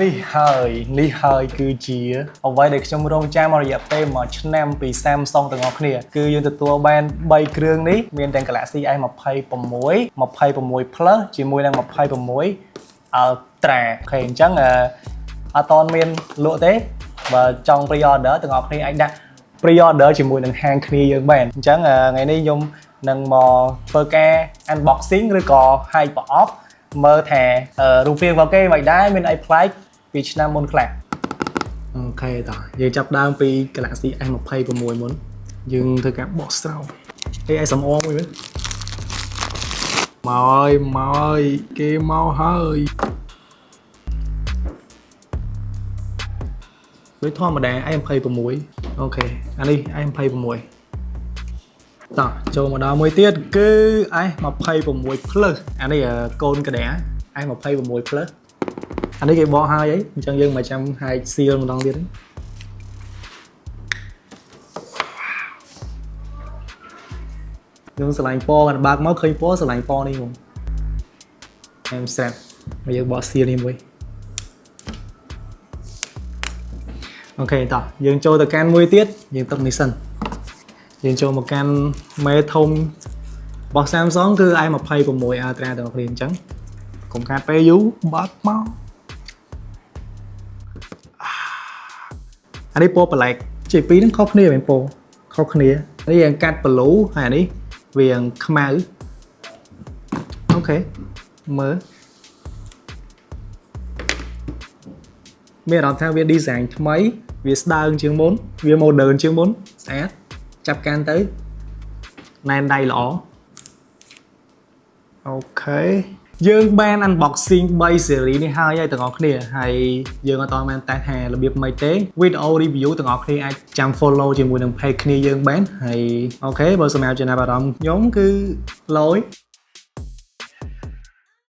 នេះហើយគឺជាអ្វីដែលខ្ញុំរងចាំរយៈពេល1ឆ្នាំពី Samsung ទាំងអស់គ្នាគឺយើងទទួលបាន3គ្រឿងនេះមានទាំង Galaxy S26 26 Plus ជាមួយនឹង26 Ultra អូខេអញ្ចឹងអត់តមានលក់ទេបើចង់ pre-order ទាំងអស់គ្នាអាចដាក់ pre-order ជាមួយនឹងហាងគ្នាយើងបានអញ្ចឹងថ្ងៃនេះខ្ញុំនឹងមកធ្វើការ unboxing ឬក៏ high ប្រអប់មើលថារូបរាងរបស់គេមិនដែរមានអីប្លែកពីឆ្នាំមុនខ្លះអូខេតោះយើងចាប់ដើមពី Galaxy S26 មុនយើងធ្វើការបកស្រោអីសំអងមួយមើលមកគេមកហើយដូចធម្មតា S26 អូខេអានេះ S26 តោះចូលមកដល់មួយទៀតគឺ S26 Plus អានេះកូនកដា S26 Plus អានេះគេបកហើយអីអញ្ចឹងយើងមកចាំហាយសៀលម្ដងទៀតខ្ញុំស្រឡាញ់ពណ៌គាត់បើកមកឃើញពណ៌ស្រឡាញ់ពណ៌នេះហ្មងខ្ញុំស្រាប់មកយើងបកសៀលនេះមួយអូខេតោះយើងចូលទៅកាន់មួយទៀតយើងទុកនេះសិនយើងចូលមកកាន់មេធំរបស់ Samsung គឺ S26 Ultra ទាំងគ្នាអញ្ចឹងកុំខាតពេលយូរបើកមកអានេះពណ៌ប្លែកជាពីរហ្នឹងខុសគ្នាមែនពណ៌ខុសគ្នានេះយើងកាត់ blue ហើយអានេះវាខ្មៅអូខេមើលមានអារម្មណ៍ថាវា design ថ្មីវាស្ដើងជាងមុនវា modern ជាងមុនស្អាតចាប់កាន់ទៅណែនដៃល្អអូខេយើងបាន unboxing 3 series នេះហើយទាំងអស់គ្នាហើយយើងអត់តបានតែថារបៀបមិនទេ video review ទាំងអស់គ្នាអាចចាំ follow ជាមួយនឹង page គ្នាយើងបានហើយអូខេបើសម្រាប់ចំណាប់អារម្មណ៍ខ្ញុំគឺលយ